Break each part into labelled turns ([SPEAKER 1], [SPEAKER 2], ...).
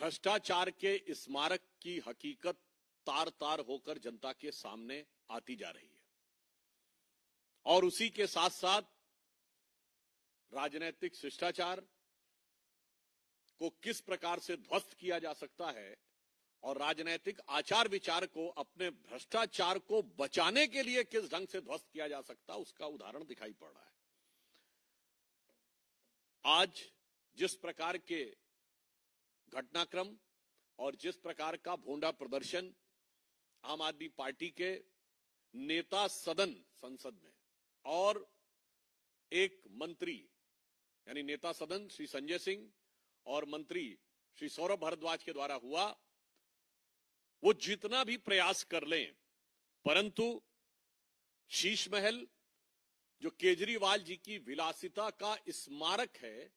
[SPEAKER 1] भ्रष्टाचार के स्मारक की हकीकत तार तार होकर जनता के सामने आती जा रही है और उसी के साथ साथ राजनीतिक शिष्टाचार को किस प्रकार से ध्वस्त किया जा सकता है और राजनीतिक आचार विचार को अपने भ्रष्टाचार को बचाने के लिए किस ढंग से ध्वस्त किया जा सकता है, उसका उदाहरण दिखाई पड़ रहा है। आज जिस प्रकार के घटनाक्रम और जिस प्रकार का भोंडा प्रदर्शन आम आदमी पार्टी के नेता सदन संसद में और एक मंत्री यानी नेता सदन श्री संजय सिंह और मंत्री श्री सौरभ भारद्वाज के द्वारा हुआ, वो जितना भी प्रयास कर लें, परंतु शीश महल जो केजरीवाल जी की विलासिता का स्मारक है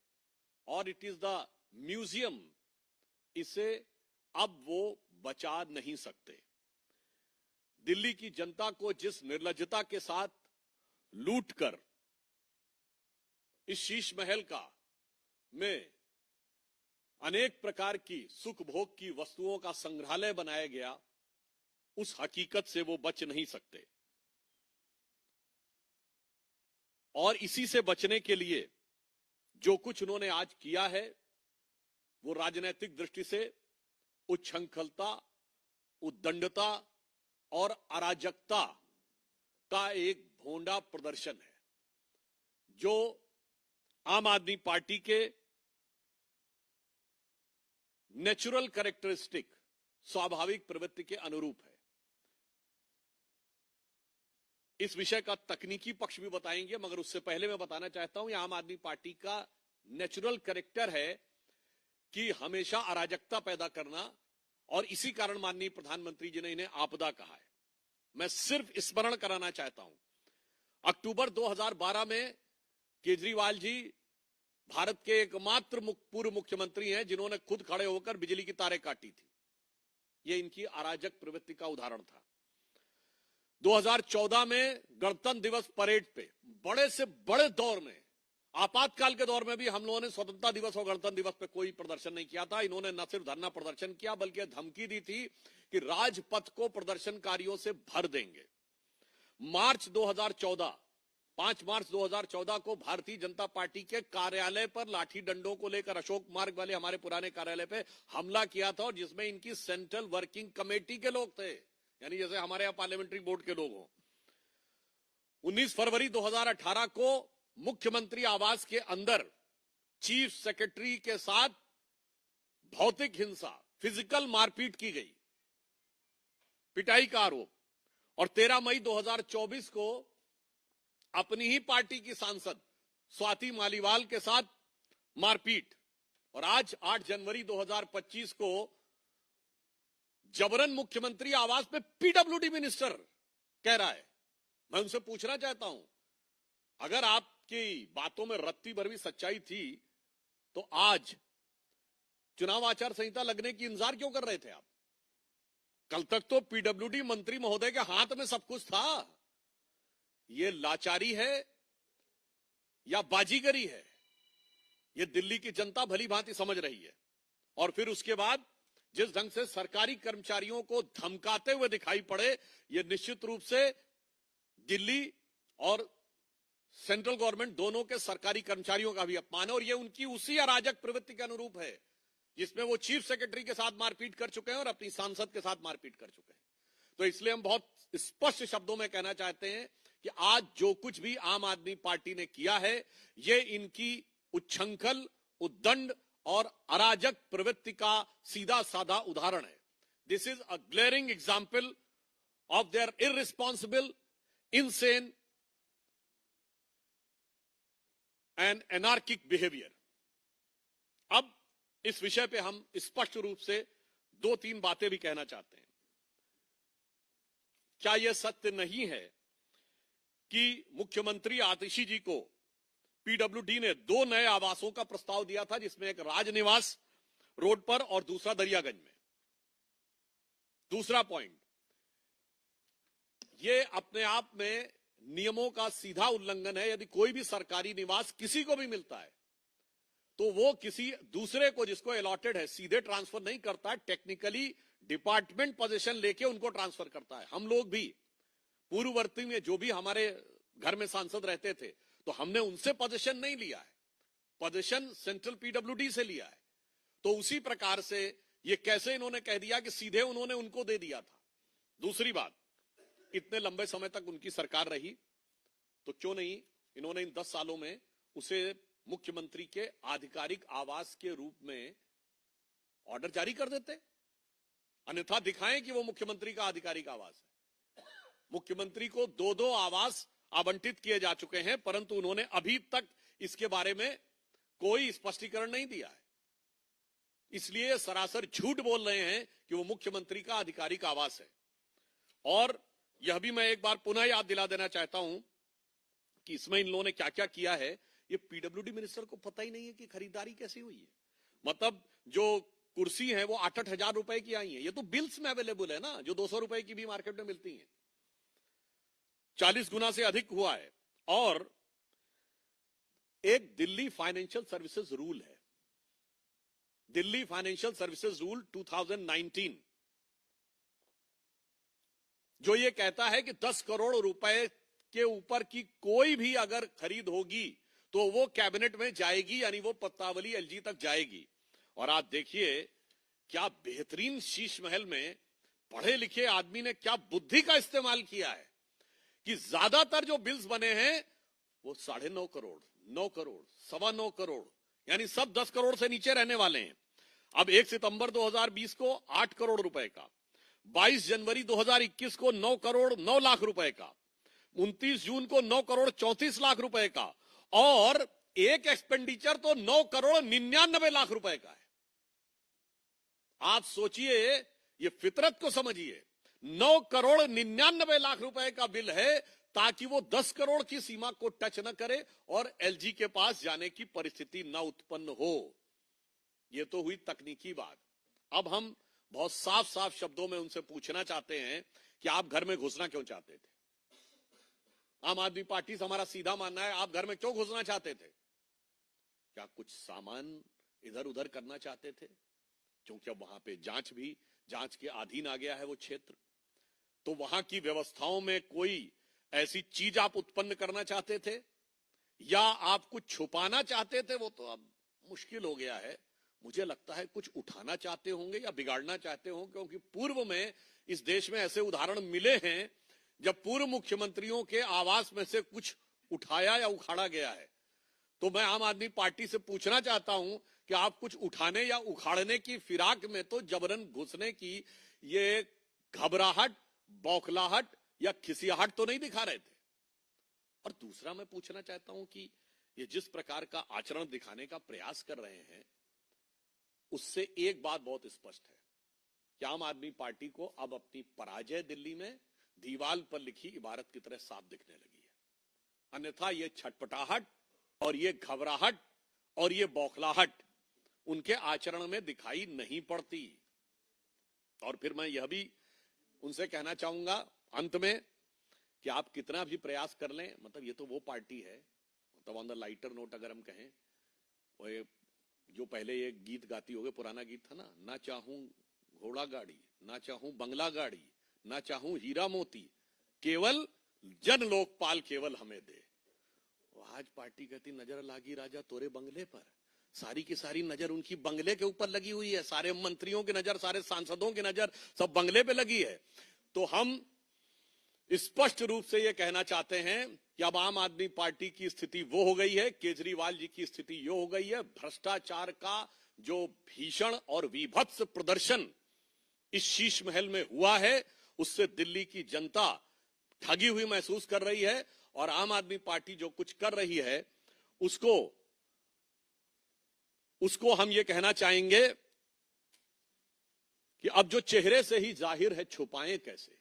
[SPEAKER 1] और इट इज द म्यूजियम, इसे अब वो बचा नहीं सकते। दिल्ली की जनता को जिस निर्लज्जता के साथ लूटकर इस शीश महल का में अनेक प्रकार की सुख भोग की वस्तुओं का संग्रहालय बनाया गया, उस हकीकत से वो बच नहीं सकते। और इसी से बचने के लिए जो कुछ उन्होंने आज किया है वो राजनीतिक दृष्टि से उच्छृंखलता, उद्दंडता और अराजकता का एक भोंडा प्रदर्शन है, जो आम आदमी पार्टी के नेचुरल कैरेक्टरिस्टिक, स्वाभाविक प्रवृत्ति के अनुरूप है। इस विषय का तकनीकी पक्ष भी बताएंगे, मगर उससे पहले मैं बताना चाहता हूं, यह आम आदमी पार्टी का नेचुरल कैरेक्टर है कि हमेशा अराजकता पैदा करना, और इसी कारण माननीय प्रधानमंत्री जी ने इन्हें आपदा कहा है। मैं सिर्फ स्मरण कराना चाहता हूं, अक्टूबर 2012 में केजरीवाल जी भारत के एकमात्र पूर्व मुख्यमंत्री हैं जिन्होंने खुद खड़े होकर बिजली की तारें काटी थी। यह इनकी अराजक प्रवृत्ति का उदाहरण था। 2014 में गणतंत्र दिवस परेड पे बड़े से बड़े दौर में, आपातकाल के दौर में भी हम लोगों ने स्वतंत्रता दिवस और गणतंत्र दिवस पे कोई प्रदर्शन नहीं किया था। इन्होंने न सिर्फ धरना प्रदर्शन किया बल्कि धमकी दी थी कि राजपथ को प्रदर्शनकारियों से भर देंगे। 5 मार्च 2014 को भारतीय जनता पार्टी के कार्यालय पर लाठी डंडों को लेकर अशोक मार्ग वाले हमारे पुराने कार्यालय पे हमला किया था, और जिसमें इनकी सेंट्रल वर्किंग कमेटी के लोग थे, यानी जैसे हमारे यहां पार्लियामेंट्री बोर्ड के लोग हों। 19 फरवरी 2018 को मुख्यमंत्री आवास के अंदर चीफ सेक्रेटरी के साथ भौतिक हिंसा, फिजिकल मारपीट की गई, पिटाई का आरोप। और 13 मई 2024 को अपनी ही पार्टी की सांसद स्वाति मालीवाल के साथ मारपीट। और आज 8 जनवरी 2025 को जबरन मुख्यमंत्री आवास पे पीडब्ल्यूडी मिनिस्टर कह रहा है। मैं उनसे पूछना चाहता हूं, अगर आपकी बातों में रत्ती भर भी सच्चाई थी तो आज चुनाव आचार संहिता लगने की इंतजार क्यों कर रहे थे आप? कल तक तो पीडब्ल्यूडी मंत्री महोदय के हाथ में सब कुछ था। ये लाचारी है या बाजीगरी है, ये दिल्ली की जनता भली भांति समझ रही है। और फिर उसके बाद जिस ढंग से सरकारी कर्मचारियों को धमकाते हुए दिखाई पड़े, ये निश्चित रूप से दिल्ली और सेंट्रल गवर्नमेंट दोनों के सरकारी कर्मचारियों का भी अपमान है। और ये उनकी उसी अराजक प्रवृत्ति के अनुरूप है जिसमें वो चीफ सेक्रेटरी के साथ मारपीट कर चुके हैं और अपनी सांसद के साथ मारपीट कर चुके हैं। तो इसलिए हम बहुत स्पष्ट शब्दों में कहना चाहते हैं कि आज जो कुछ भी आम आदमी पार्टी ने किया है, ये इनकी उच्छृंखल, उद्दंड और अराजक प्रवृत्ति का सीधा साधा उदाहरण है। This is a glaring example of their irresponsible, insane and anarchic behaviour. अब इस विषय पे हम स्पष्ट रूप से 2-3 बातें भी कहना चाहते हैं। क्या यह सत्य नहीं है कि मुख्यमंत्री आतिशी जी को पीडब्ल्यूडी ने 2 नए आवासों का प्रस्ताव दिया था, जिसमें एक राजनिवास रोड पर और दूसरा दरियागंज में? दूसरा पॉइंट, ये अपने आप में नियमों का सीधा उल्लंघन है। यदि कोई भी सरकारी निवास किसी को भी मिलता है तो वो किसी दूसरे को जिसको अलॉटेड है सीधे ट्रांसफर नहीं करता है, टेक्निकली डिपार्टमेंट पोजीशन लेके उनको ट्रांसफर करता है। हम लोग भी पूर्ववर्ती में जो भी हमारे घर में सांसद रहते थे, तो हमने उनसे पोजीशन नहीं लिया है, पोजीशन सेंट्रल पीडब्ल्यूडी से लिया है। तो उसी प्रकार से ये कैसे इन्होंने कह दिया कि सीधे उन्होंने उनको दे दिया था। दूसरी बात, इतने लंबे समय तक उनकी सरकार रही, तो क्यों नहीं इन्होंने इन 10 सालों में उसे मुख्यमंत्री के आधिकारिक आवास के रूप में ऑर्डर जारी कर देते, अन्यथा दिखाएं कि वो मुख्यमंत्री का आधिकारिक आवास है। मुख्यमंत्री को 2-2 आवास आवंटित किए जा चुके हैं, परंतु उन्होंने अभी तक इसके बारे में कोई स्पष्टीकरण नहीं दिया है। इसलिए सरासर झूठ बोल रहे हैं कि वो मुख्यमंत्री का आधिकारिक आवास है। और यह भी मैं एक बार पुनः याद दिला देना चाहता हूं कि इसमें इन लोगों ने क्या क्या किया है, ये पीडब्ल्यूडी मिनिस्टर को पता ही नहीं है कि खरीदारी कैसी हुई है। मतलब जो कुर्सी है वो 8-8 हजार रुपए की आई है, ये तो बिल्स में अवेलेबल है ना, जो 200 रुपए की भी मार्केट में मिलती है। 40 गुना से अधिक हुआ है। और एक दिल्ली फाइनेंशियल सर्विसेज रूल है, दिल्ली फाइनेंशियल सर्विसेज रूल 2019, जो ये कहता है कि 10 करोड़ रुपए के ऊपर की कोई भी अगर खरीद होगी तो वो कैबिनेट में जाएगी, यानी वो पत्तावली एलजी तक जाएगी। और आप देखिए क्या बेहतरीन शीश महल में पढ़े लिखे आदमी ने क्या बुद्धि का इस्तेमाल किया है कि ज्यादातर जो बिल्स बने हैं वो 9.5 करोड़, 9 करोड़, 9.25 करोड़, यानी सब 10 करोड़ से नीचे रहने वाले हैं। अब 1 सितंबर 2020 को 8 करोड़ रुपए का, 22 जनवरी 2021 को 9 करोड़ 9 लाख रुपए का, 29 जून को 9 करोड़ 34 लाख रुपए का, और एक एक्सपेंडिचर तो 9 करोड़ 99 लाख रुपए का है। आप सोचिए, ये फितरत को समझिए, 9 करोड़ 99 लाख रुपए का बिल है ताकि वो 10 करोड़ की सीमा को टच न करे और एलजी के पास जाने की परिस्थिति न उत्पन्न हो। ये तो हुई तकनीकी बात। अब हम बहुत साफ साफ शब्दों में उनसे पूछना चाहते हैं कि आप घर में घुसना क्यों चाहते थे? आम आदमी पार्टी से हमारा सीधा मानना है, आप घर में क्यों घुसना चाहते थे? क्या कुछ सामान इधर उधर करना चाहते थे? क्योंकि अब वहां पे जांच के अधीन आ गया है वो क्षेत्र, तो वहां की व्यवस्थाओं में कोई ऐसी चीज आप उत्पन्न करना चाहते थे, या आप कुछ छुपाना चाहते थे? वो तो अब मुश्किल हो गया है। मुझे लगता है कुछ उठाना चाहते होंगे या बिगाड़ना चाहते होंगे, क्योंकि पूर्व में इस देश में ऐसे उदाहरण मिले हैं जब पूर्व मुख्यमंत्रियों के आवास में से कुछ उठाया या उखाड़ा गया है। तो मैं आम आदमी पार्टी से पूछना चाहता हूं कि आप कुछ उठाने या उखाड़ने की फिराक में तो जबरन घुसने की ये घबराहट, बौखलाहट या खिसियाहट तो नहीं दिखा रहे थे। और दूसरा मैं पूछना चाहता हूं कि ये जिस प्रकार का आचरण दिखाने का प्रयास कर रहे हैं, उससे एक बात बहुत स्पष्ट है कि आम आदमी पार्टी को अब अपनी पराजय दिल्ली में दीवार पर लिखी इबारत की तरह साफ दिखने लगी है। अन्यथा ये छटपटाहट और ये घबराहट और ये बौखलाहट उनके आचरण में दिखाई नहीं पड़ती। और फिर मैं यह भी उनसे कहना चाहूंगा अंत में कि आप कितना भी प्रयास कर लें, मतलब ये तो वो पार्टी है, मतलब ऑन द लाइटर नोट अगर हम कहें, वो जो पहले ये गीत गाती होगे, पुराना गीत था ना चाहूं घोड़ा गाड़ी, ना चाहूं बंगला गाड़ी, ना चाहूं हीरा मोती, केवल जन लोकपाल केवल हमें दे। आज पार्टी कहती नजर लागी राजा तोरे बंगले पर, सारी की सारी नजर उनकी बंगले के ऊपर लगी हुई है, सारे मंत्रियों की नजर, सारे सांसदों की नजर सब बंगले पे लगी है। तो हम स्पष्ट रूप से यह कहना चाहते हैं कि अब आम आदमी पार्टी की स्थिति वो हो गई है, केजरीवाल जी की स्थिति यो हो गई है। भ्रष्टाचार का जो भीषण और विभत्स प्रदर्शन इस शीश महल में हुआ है, उससे दिल्ली की जनता ठगी हुई महसूस कर रही है। और आम आदमी पार्टी जो कुछ कर रही है उसको हम ये कहना चाहेंगे कि अब जो चेहरे से ही जाहिर है छुपाएं कैसे।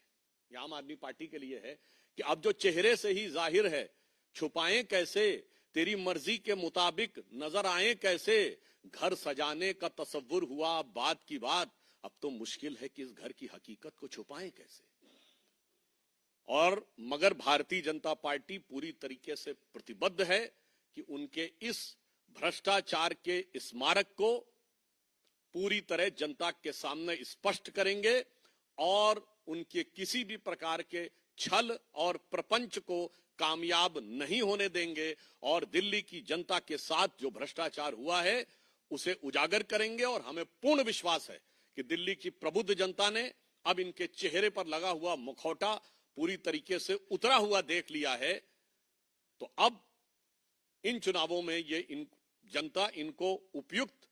[SPEAKER 1] ये आम आदमी पार्टी के लिए है कि अब जो चेहरे से ही जाहिर है छुपाएं कैसे, तेरी मर्जी के मुताबिक नजर आए कैसे, घर सजाने का तसव्वुर हुआ बात की बात, अब तो मुश्किल है कि इस घर की हकीकत को छुपाएं कैसे। और मगर भारतीय जनता पार्टी पूरी तरीके से प्रतिबद्ध है कि उनके इस भ्रष्टाचार के स्मारक को पूरी तरह जनता के सामने स्पष्ट करेंगे और उनके किसी भी प्रकार के छल और प्रपंच को कामयाब नहीं होने देंगे और दिल्ली की जनता के साथ जो भ्रष्टाचार हुआ है उसे उजागर करेंगे। और हमें पूर्ण विश्वास है कि दिल्ली की प्रबुद्ध जनता ने अब इनके चेहरे पर लगा हुआ मुखौटा पूरी तरीके से उतरा हुआ देख लिया है। तो अब इन चुनावों में जनता इनको उपयुक्त,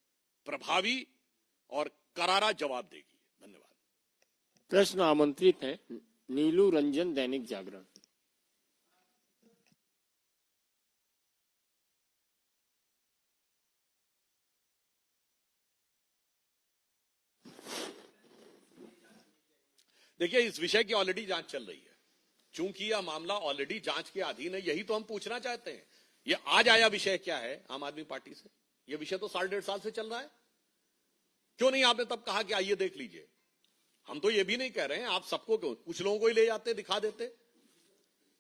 [SPEAKER 1] प्रभावी और करारा जवाब देगी। धन्यवाद।
[SPEAKER 2] प्रश्न आमंत्रित है नीलू रंजन, दैनिक जागरण।
[SPEAKER 1] देखिए, इस विषय की ऑलरेडी जांच चल रही है। चूंकि यह मामला ऑलरेडी जांच के अधीन है, यही तो हम पूछना चाहते हैं। ये आज आया विषय क्या है आम आदमी पार्टी से? यह विषय तो 1.5 साल से चल रहा है। क्यों नहीं आपने तब कहा कि आइए देख लीजिए? हम तो ये भी नहीं कह रहे हैं आप सबको, क्यों कुछ लोगों को ही ले जाते, दिखा देते।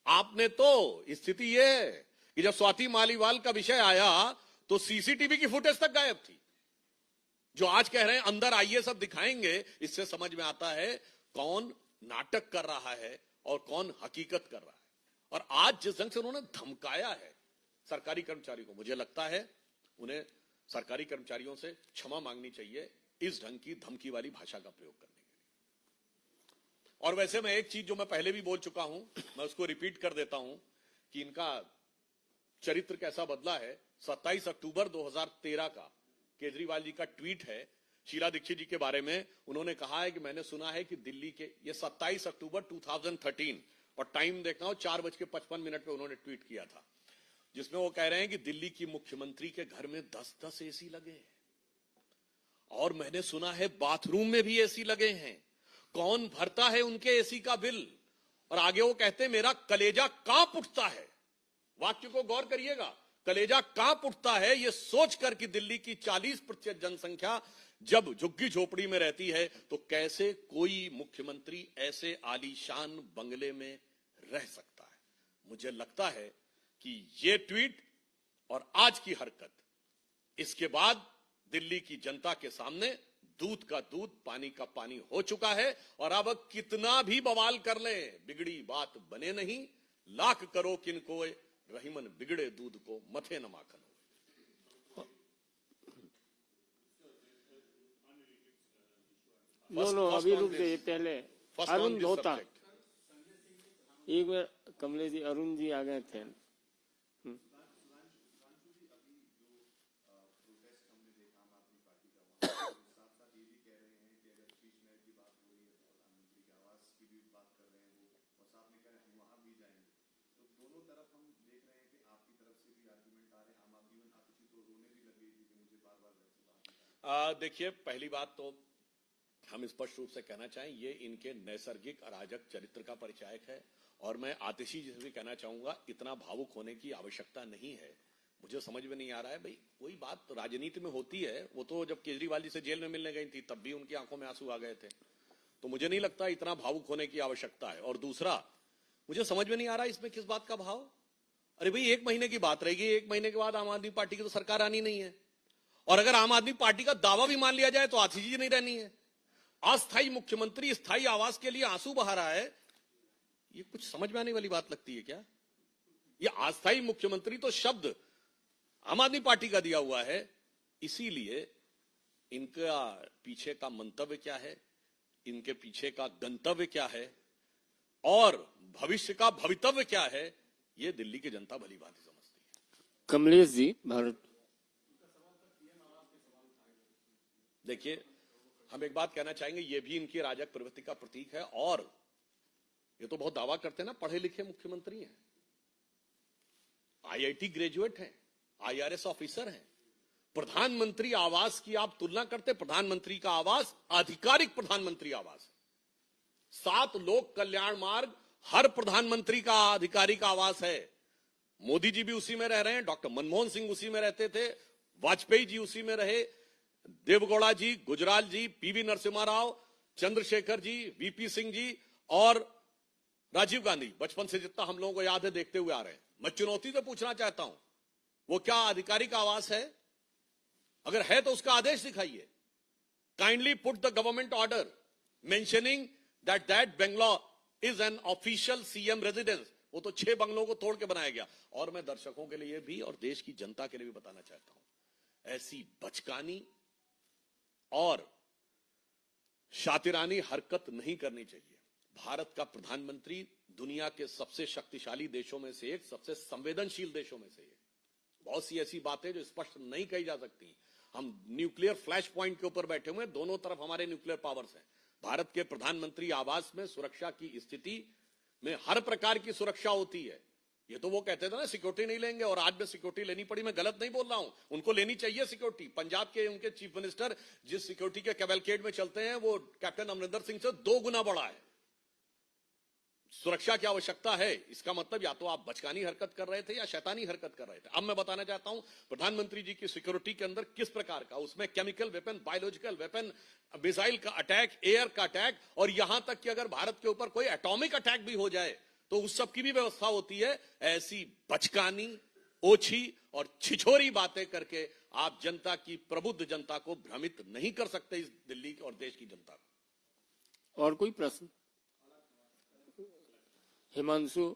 [SPEAKER 1] आपने तो स्थिति ये है कि जब स्वाति मालीवाल का विषय आया तो सीसीटीवी की फुटेज तक गायब थी। जो आज कह रहे हैं अंदर आइए सब दिखाएंगे, इससे समझ में आता है कौन नाटक कर रहा है और कौन हकीकत कर रहा है। और आज जिस ढंग से उन्होंने धमकाया है सरकारी कर्मचारी को, मुझे लगता है उन्हें सरकारी कर्मचारियों से क्षमा मांगनी चाहिए इस ढंग की धमकी वाली भाषा का प्रयोग करने के लिए। और वैसे मैं एक चीज जो मैं पहले भी बोल चुका हूं, मैं उसको रिपीट कर देता हूं कि इनका चरित्र कैसा बदला है। 27 अक्टूबर 2013 का केजरीवाल जी का ट्वीट है शीला दीक्षित जी के बारे में। उन्होंने कहा है कि मैंने सुना है कि दिल्ली के, ये 27 अक्टूबर 2013 और टाइम देखना हो 4:55 पे उन्होंने ट्वीट किया था, जिसमें वो कह रहे हैं कि दिल्ली की मुख्यमंत्री के घर में 10-10 एसी लगे हैं और मैंने सुना है बाथरूम में भी एसी लगे हैं। कौन भरता है उनके एसी का बिल? और आगे वो कहते हैं मेरा कलेजा कांप उठता है। वाक्य को गौर करिएगा, कलेजा कांप उठता है ये सोचकर कि दिल्ली की 40% जनसंख्या जब झुग्गी झोपड़ी में रहती है तो कैसे कोई मुख्यमंत्री ऐसे आलीशान बंगले में रह सकता है। मुझे लगता है कि ये ट्वीट और आज की हरकत, इसके बाद दिल्ली की जनता के सामने दूध का दूध, पानी का पानी हो चुका है। और अब कितना भी बवाल कर ले, बिगड़ी बात बने नहीं। लाख करो किनको रहीमन, बिगड़े दूध को मथे न माखन।
[SPEAKER 2] नो अभी रुक जाइए, पहले अरुण धोता। एक बार कमलेश जी, अरुण जी आ गए थे।
[SPEAKER 1] देखिए, पहली बात तो हम स्पष्ट रूप से कहना चाहें, ये इनके नैसर्गिक अराजक चरित्र का परिचायक है। और मैं आतिशी जी से भी कहना चाहूंगा, इतना भावुक होने की आवश्यकता नहीं है। मुझे समझ में नहीं आ रहा है भाई, कोई बात राजनीति में होती है। वो तो जब केजरीवाल जी से जेल में मिलने गई थी तब भी उनकी आंखों में आंसू आ गए थे। तो मुझे नहीं लगता इतना भावुक होने की आवश्यकता है। और दूसरा, मुझे समझ में नहीं आ रहा इसमें किस बात का भाव। अरे भाई, 1 महीने की बात रहेगी, 1 महीने के बाद आम आदमी पार्टी की तो सरकार आनी नहीं है। और अगर आम आदमी पार्टी का दावा भी मान लिया जाए तो आतिशी जी नहीं रहनी है। अस्थायी मुख्यमंत्री स्थायी आवास के लिए आंसू बहा रहा है, ये कुछ समझ में आने वाली बात लगती है क्या? ये अस्थायी मुख्यमंत्री तो शब्द आम आदमी पार्टी का दिया हुआ है। इसीलिए इनका पीछे का मंतव्य क्या है, इनके पीछे का गंतव्य क्या है और भविष्य का भवितव्य क्या है, ये दिल्ली की जनता भली भांति समझती है।
[SPEAKER 2] कमलेश जी, भारत।
[SPEAKER 1] देखिए, हम एक बात कहना चाहेंगे, ये भी इनकी राजक प्रवृत्ति का प्रतीक है। और ये तो बहुत दावा करते हैं ना, पढ़े लिखे मुख्यमंत्री हैं, आईआईटी ग्रेजुएट हैं, आईआरएस ऑफिसर हैं। प्रधानमंत्री आवास की आप तुलना करते, प्रधानमंत्री का आवास आधिकारिक प्रधानमंत्री आवास, 7 लोक कल्याण मार्ग हर प्रधानमंत्री का आधिकारिक आवास है। मोदी जी भी उसी में रह रहे हैं, डॉक्टर मनमोहन सिंह उसी में रहते थे, वाजपेयी जी उसी में रहे, देवगौड़ा जी, गुजराल जी, पीवी नरसिम्हा राव, चंद्रशेखर जी, वीपी सिंह जी और राजीव गांधी, बचपन से जितना हम लोगों को याद है देखते हुए आ रहे हैं। मैं चुनौती से पूछना चाहता हूं, वो क्या आधिकारिक आवास है? अगर है तो उसका आदेश दिखाइए. Kindly put the government order mentioning that Bangalore is an official CM residence. वो तो 6 बंगलों को तोड़ के बनाया गया. और मैं दर्शकों के लिए भी और देश की जनता के लिए भी बताना चाहता हूं, ऐसी बचकानी और शातिरानी हरकत नहीं करनी चाहिए. भारत का प्रधानमंत्री दुनिया के सबसे शक्तिशाली देशों में से एक, सबसे संवेदनशील देशों में से एक. बहुत सी ऐसी बातें जो स्पष्ट नहीं कही जा सकती. हम न्यूक्लियर फ्लैश पॉइंट के ऊपर बैठे हुए हैं, दोनों तरफ हमारे न्यूक्लियर पावर्स हैं. भारत के प्रधानमंत्री आवास में सुरक्षा की स्थिति में हर प्रकार की सुरक्षा होती है. ये तो वो कहते थे ना सिक्योरिटी नहीं लेंगे, और आज में सिक्योरिटी लेनी पड़ी. मैं गलत नहीं बोल रहा हूं, उनको लेनी चाहिए सिक्योरिटी. पंजाब के उनके चीफ मिनिस्टर जिस सिक्योरिटी के कैवलकेड में चलते हैं वो कैप्टन अमरिंदर सिंह से 2 गुना बड़ा है. सुरक्षा की आवश्यकता है, इसका मतलब या तो आप बचकानी हरकत कर रहे थे या शैतानी हरकत कर रहे थे. अब मैं बताना चाहता हूं प्रधानमंत्री जी की सिक्योरिटी के अंदर किस प्रकार का, उसमें chemical weapon, biological weapon, missile का अटैक, एयर का अटैक, और यहां तक कि अगर भारत के ऊपर कोई एटॉमिक अटैक भी हो जाए तो उस सब की भी व्यवस्था होती है. ऐसी बचकानी, ओछी और छिछोरी बातें करके आप जनता की, प्रबुद्ध जनता को भ्रमित नहीं कर सकते, इस दिल्ली और देश की जनता को.
[SPEAKER 2] और कोई प्रश्न? हिमांशु.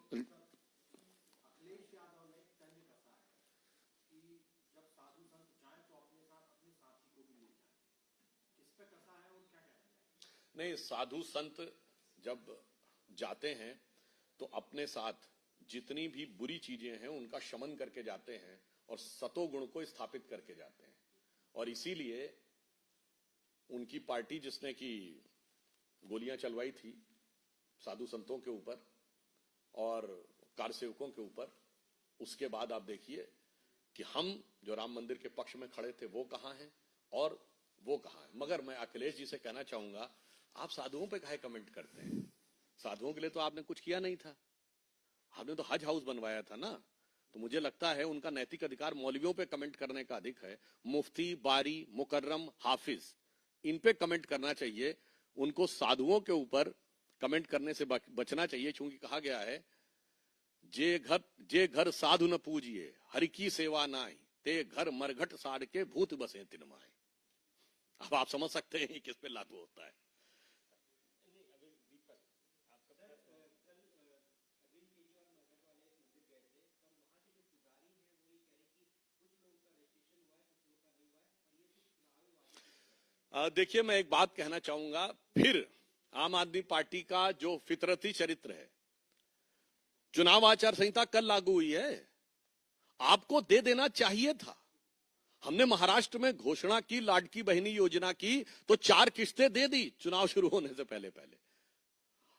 [SPEAKER 1] नहीं, साधु संत जब जाते हैं तो अपने साथ जितनी भी बुरी चीजें हैं उनका शमन करके जाते हैं और सतोगुण को स्थापित करके जाते हैं. और इसीलिए उनकी पार्टी जिसने की गोलियां चलवाई थी साधु संतों के ऊपर और कार सेवकों के ऊपर, उसके बाद आप देखिए कि हम जो राम मंदिर के पक्ष में खड़े थे वो कहां हैं और वो कहां है. मगर मैं अखिलेश जी से कहना चाहूंगा, आप साधुओं पे काहे कमेंट करते हैं? साधुओं के लिए तो आपने कुछ किया नहीं था. आपने तो हज हाउस बनवाया था ना. तो मुझे लगता है उनका नैतिक अधिकार मौलवियों पे कमेंट करने का अधिक है. मुफ्ती, बारी, मुकर्रम, हाफिज, इन पे कमेंट करना चाहिए. उनको साधुओं के ऊपर कमेंट करने से बचना चाहिए, क्योंकि कहा गया है जे घर साधु न पूजिए हरि की सेवा नाई, ते घर मरघट साड़ के भूत बसे तिनमाए. अब आप समझ सकते हैं किस पे लागू होता है. देखिए, मैं एक बात कहना चाहूंगा, फिर आम आदमी पार्टी का जो फितरती चरित्र है, चुनाव आचार संहिता कल लागू हुई है, आपको दे देना चाहिए था. हमने महाराष्ट्र में घोषणा की लाडकी बहनी योजना की तो 4 किस्तें दे दी चुनाव शुरू होने से पहले पहले.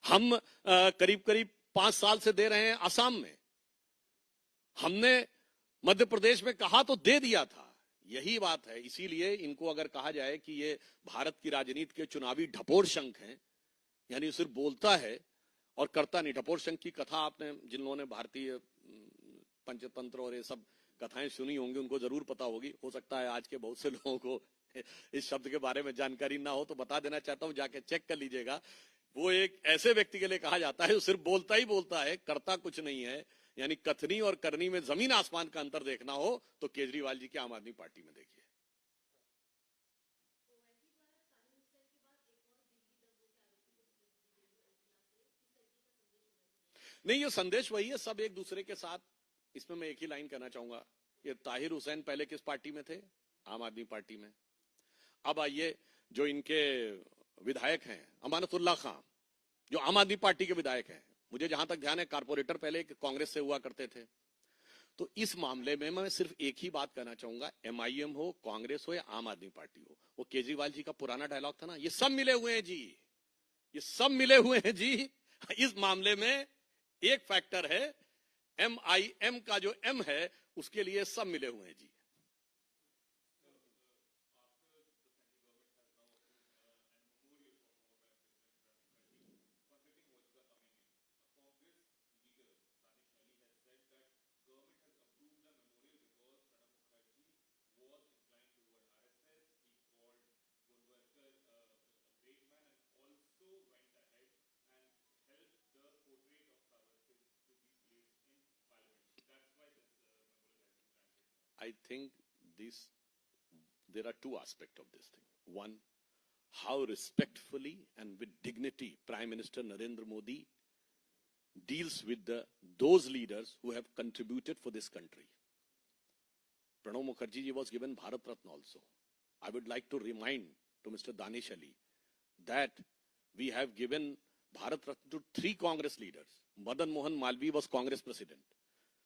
[SPEAKER 1] हम करीब करीब 5 साल से दे रहे हैं असम में. हमने मध्य प्रदेश में कहा तो दे दिया था. यही बात है. इसीलिए इनको अगर कहा जाए कि ये भारत की राजनीति के चुनावी ढपोर शंख हैं, यानी सिर्फ बोलता है और करता नहीं. ढपोर शंख की कथा आपने, जिन लोगों ने भारतीय पंचतंत्र और ये सब कथाएं सुनी होंगी उनको जरूर पता होगी. हो सकता है आज के बहुत से लोगों को इस शब्द के बारे में जानकारी ना हो, तो बता देना चाहता हूं, जाके चेक कर लीजिएगा. वो एक ऐसे व्यक्ति के लिए कहा जाता है जो सिर्फ बोलता ही बोलता है, करता कुछ नहीं है. यानी कथनी और करनी में जमीन आसमान का अंतर देखना हो तो केजरीवाल जी की आम आदमी पार्टी में देखिए. नहीं, ये संदेश वही है, सब एक दूसरे के साथ. इसमें मैं एक ही लाइन कहना चाहूंगा, ये ताहिर हुसैन पहले किस पार्टी में थे? आम आदमी पार्टी में. अब आइए, जो इनके विधायक हैं अमानतुल्लाह खां, जो आम आदमी पार्टी के विधायक हैं, मुझे जहां तक ध्यान है कारपोरेटर पहले कांग्रेस से हुआ करते थे. तो इस मामले में मैं सिर्फ एक ही बात कहना चाहूंगा, एमआईएम हो, कांग्रेस हो या आम आदमी पार्टी हो, वो केजरीवाल जी का पुराना डायलॉग था ना, ये सब मिले हुए हैं जी, ये सब मिले हुए हैं जी. इस मामले में एक फैक्टर है, एमआईएम का जो एम है उसके लिए सब मिले हुए हैं जी. I think there are two aspects of this thing. One, how respectfully and with dignity Prime Minister Narendra Modi deals with those leaders who have contributed for this country. Pranab Mukherjee ji was given Bharat Ratna also. I would like to remind to Mr. Danish Ali that we have given Bharat Ratna to 3 Congress leaders. Madan Mohan Malviya was Congress President.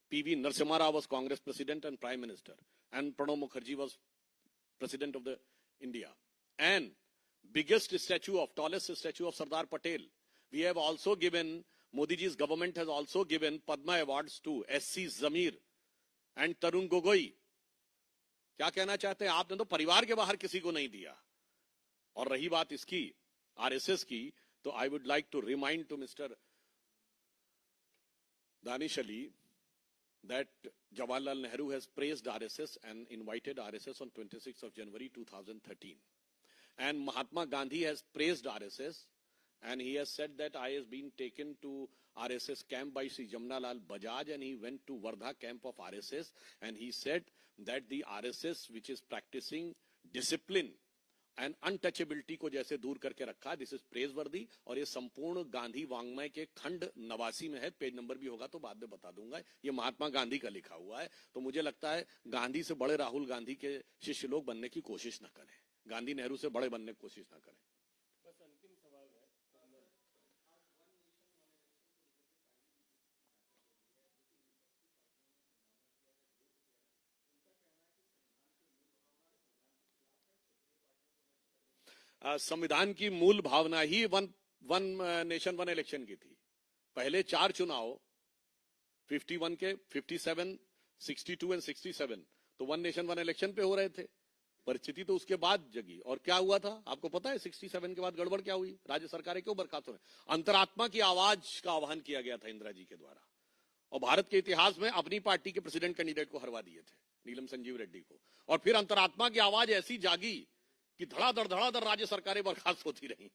[SPEAKER 1] P.V. Narasimha Rao was Congress President and Prime Minister. And Pranab Mukherjee was President of the India. And biggest statue of, tallest statue of Sardar Patel. We have also given, Modi ji's government has also given Padma Awards to S.C. Zamir and Tarun Gogoi. क्या कहना चाहते हैं? आपने तो परिवार के बाहर किसी को नहीं दिया. और रही बात इसकी आरएसएस की, तो I would like to remind to mister Danish Ali that Jawaharlal Nehru has praised RSS and invited RSS on 26th of January 2013. And Mahatma Gandhi has praised RSS and he has said that I has been taken to RSS camp by Sri Jamnalal Bajaj and he went to Wardha camp of RSS and he said that the RSS which is practicing discipline and untouchability को जैसे दूर करके रखा, this is प्रेजवर्दी. और ये संपूर्ण गांधी वांग्मय के खंड 89 में है. पेज नंबर भी होगा तो बाद में बता दूंगा. ये महात्मा गांधी का लिखा हुआ है. तो मुझे लगता है गांधी से बड़े राहुल गांधी के शिष्य लोग बनने की कोशिश ना करें, गांधी नेहरू से बड़े बनने की कोशिश ना करें.
[SPEAKER 2] बस अंतिम सवाल है.
[SPEAKER 1] संविधान की मूल भावना ही वन नेशन वन इलेक्शन की थी. पहले 4 चुनाव 51 के 57, 62 एंड 67 तो वन नेशन वन इलेक्शन पे हो रहे थे. परिस्थिति तो उसके बाद जगी. और क्या हुआ था आपको पता है? 67 के बाद गड़बड़ क्या हुई? राज्य सरकारें क्यों बर्खास्त हुई? अंतरात्मा की आवाज का आह्वान किया गया था इंदिरा जी के द्वारा. और भारत के इतिहास में अपनी पार्टी के प्रेसिडेंट कैंडिडेट को हरवा दिए थे, नीलम संजीव रेड्डी को. और फिर अंतरात्मा की आवाज ऐसी जागी कि धड़ाधड़ राज्य सरकारें बर्खास्त होती रही.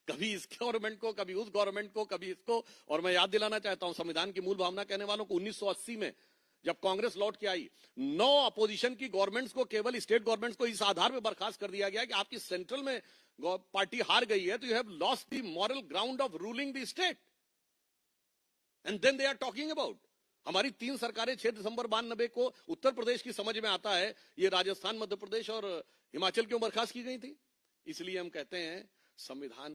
[SPEAKER 1] कभी इस गवर्नमेंट को, कभी उस गवर्नमेंट को, कभी इसको. और मैं याद दिलाना चाहता हूं संविधान की मूल भावना कहने वालों को 1980 में जब कांग्रेस लौट के आई, 9 अपोजिशन की गवर्नमेंट्स को, केवल स्टेट गवर्नमेंट्स को इस आधार पर बर्खास्त कर दिया गया कि आपकी सेंट्रल में पार्टी हार गई है तो you have lost the moral ground of ruling the state. And then they are talking about हमारी 3 सरकारें 6 दिसंबर 92 को उत्तर प्रदेश की समझ में आता है, ये राजस्थान, मध्य प्रदेश और हिमाचल क्यों बर्खास्त की गई थी. इसलिए हम कहते हैं संविधान